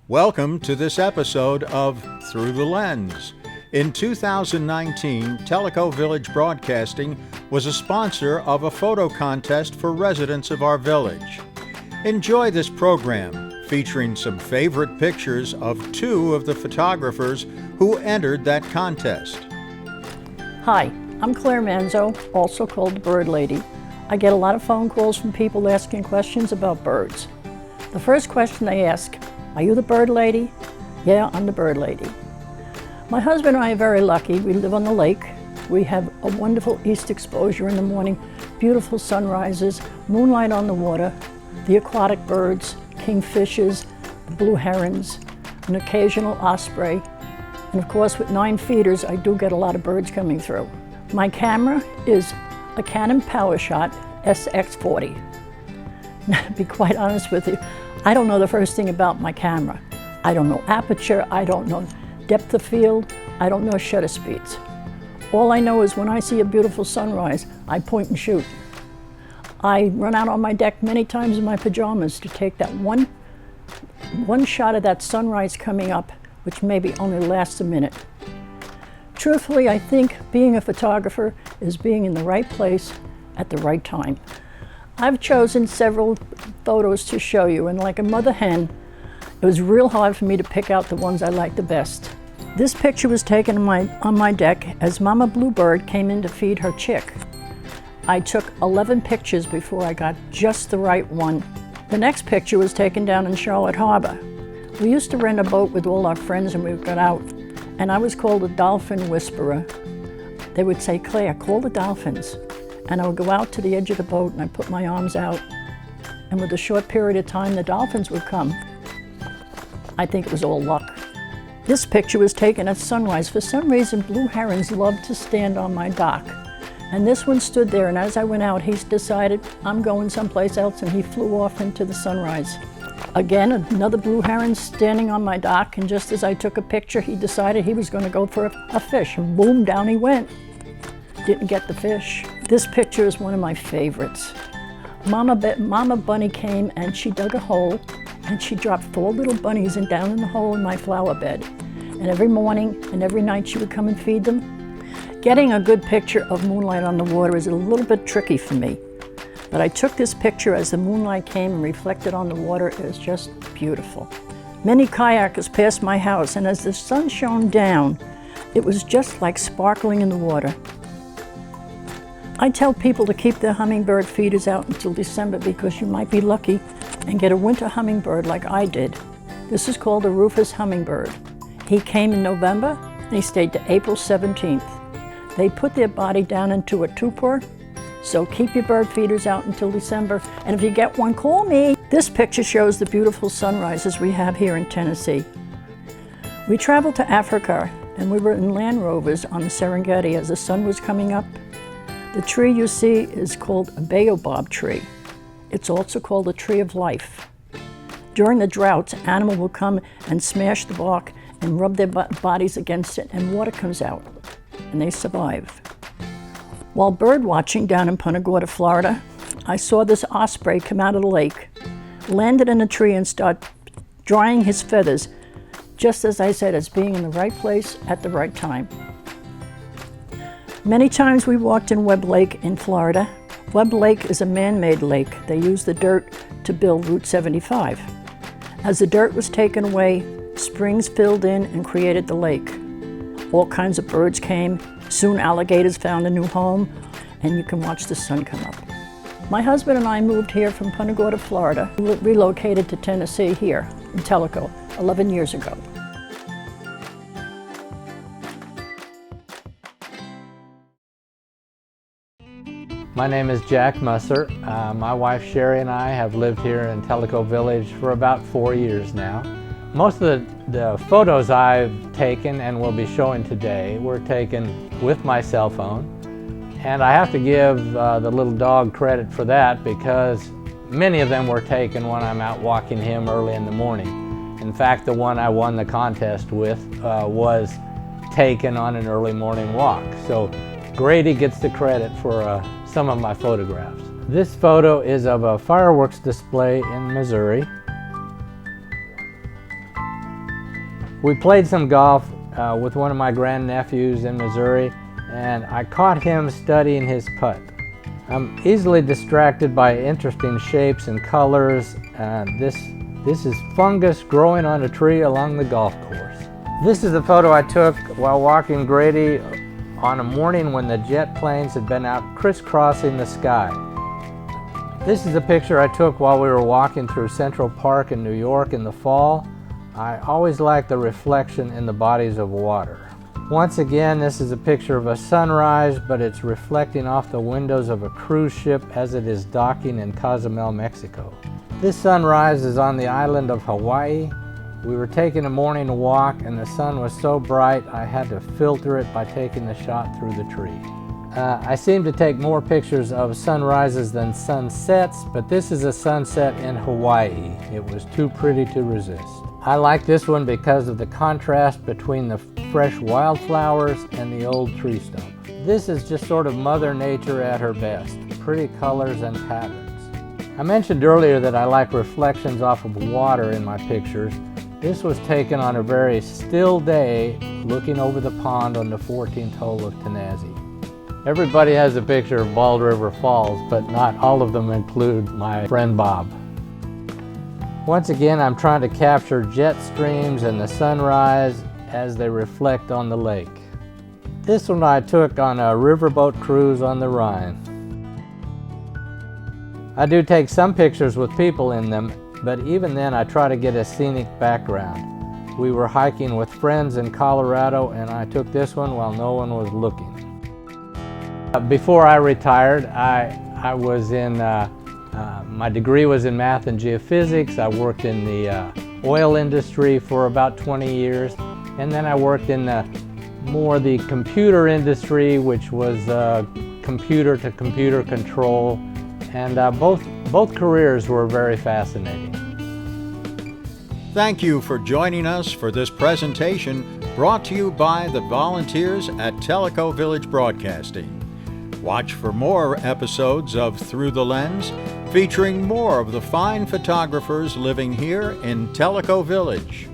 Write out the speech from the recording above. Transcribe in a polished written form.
Welcome to this episode of Through the Lens. In 2019, Tellico Village Broadcasting was a sponsor of a photo contest for residents of our village. Enjoy this program featuring some favorite pictures of two of the photographers who entered that contest. Hi, I'm Claire Manzo, also called the Bird Lady. I get a lot of phone calls from people asking questions about birds. The first question they ask, "Are you the bird lady?" Yeah, I'm the bird lady. My husband and I are very lucky. We live on the lake. We have a wonderful east exposure in the morning, beautiful sunrises, moonlight on the water, the aquatic birds, kingfishers, the blue herons, an occasional osprey, and of course with 9 feeders I do get a lot of birds coming through. My camera is a Canon PowerShot SX40. To be quite honest with you, I don't know the first thing about my camera. I don't know aperture, I don't know depth of field, I don't know shutter speeds. All I know is when I see a beautiful sunrise, I point and shoot. I run out on my deck many times in my pajamas to take that one shot of that sunrise coming up, which maybe only lasts a minute. Truthfully, I think being a photographer is being in the right place at the right time. I've chosen several photos to show you, and like a mother hen, it was real hard for me to pick out the ones I liked the best. This picture was taken on my deck as Mama Bluebird came in to feed her chick. I took 11 pictures before I got just the right one. The next picture was taken down in Charlotte Harbor. We used to rent a boat with all our friends and we got out, and I was called a dolphin whisperer. They would say, "Claire, call the dolphins." And I would go out to the edge of the boat and I'd put my arms out, and with a short period of time the dolphins would come. I think it was all luck. This picture was taken at sunrise. For some reason, blue herons love to stand on my dock. And this one stood there, and as I went out, he decided, I'm going someplace else, and he flew off into the sunrise. Again, another blue heron standing on my dock, and just as I took a picture, he decided he was going to go for a fish, and boom, down he went. Didn't get the fish. This picture is one of my favorites. Mama Bunny came and she dug a hole, and she dropped 4 little bunnies down in the hole in my flower bed. And every morning and every night she would come and feed them. Getting a good picture of moonlight on the water is a little bit tricky for me. But I took this picture as the moonlight came and reflected on the water. It was just beautiful. Many kayakers passed my house, and as the sun shone down, it was just like sparkling in the water. I tell people to keep their hummingbird feeders out until December because you might be lucky and get a winter hummingbird like I did. This is called a Rufous hummingbird. He came in November and he stayed to April 17th. They put their body down into a torpor, so keep your bird feeders out until December, and if you get one, call me. This picture shows the beautiful sunrises we have here in Tennessee. We traveled to Africa and we were in Land Rovers on the Serengeti as the sun was coming up. The tree you see is called a baobab tree. It's also called a tree of life. During the droughts, animals will come and smash the bark and rub their bodies against it, and water comes out, and they survive. While bird watching down in Punta Gorda, Florida, I saw this osprey come out of the lake, landed in a tree and start drying his feathers, just as I said, as being in the right place at the right time. Many times we walked in Webb Lake in Florida. Webb Lake is a man-made lake. They used the dirt to build Route 75. As the dirt was taken away, springs filled in and created the lake. All kinds of birds came. Soon alligators found a new home, and you can watch the sun come up. My husband and I moved here from Punta Gorda, Florida. We relocated to Tennessee here in Tellico 11 years ago. My name is Jack Musser. My wife Sherry and I have lived here in Tellico Village for about 4 years now. Most of the photos I've taken and will be showing today were taken with my cell phone. And I have to give the little dog credit for that because many of them were taken when I'm out walking him early in the morning. In fact, the one I won the contest with was taken on an early morning walk. So Grady gets the credit for some of my photographs. This photo is of a fireworks display in Missouri. We played some golf with one of my grandnephews in Missouri, and I caught him studying his putt. I'm easily distracted by interesting shapes and colors. This is fungus growing on a tree along the golf course. This is the photo I took while walking Grady on a morning when the jet planes had been out crisscrossing the sky. This is a picture I took while we were walking through Central Park in New York in the fall. I always like the reflection in the bodies of water. Once again, this is a picture of a sunrise, but it's reflecting off the windows of a cruise ship as it is docking in Cozumel, Mexico. This sunrise is on the island of Hawaii. We were taking a morning walk and the sun was so bright I had to filter it by taking the shot through the tree. I seem to take more pictures of sunrises than sunsets, but this is a sunset in Hawaii. It was too pretty to resist. I like this one because of the contrast between the fresh wildflowers and the old tree stump. This is just sort of Mother Nature at her best, pretty colors and patterns. I mentioned earlier that I like reflections off of water in my pictures. This was taken on a very still day looking over the pond on the 14th hole of Tanazi. Everybody has a picture of Bald River Falls, but not all of them include my friend Bob. Once again, I'm trying to capture jet streams and the sunrise as they reflect on the lake. This one I took on a riverboat cruise on the Rhine. I do take some pictures with people in them, but even then I try to get a scenic background. We were hiking with friends in Colorado and I took this one while no one was looking. Before I retired, I was in my degree was in math and geophysics. I worked in the oil industry for about 20 years, and then I worked in the computer industry, which was computer-to-computer control, and both careers were very fascinating. Thank you for joining us for this presentation brought to you by the volunteers at Tellico Village Broadcasting. Watch for more episodes of Through the Lens, featuring more of the fine photographers living here in Tellico Village.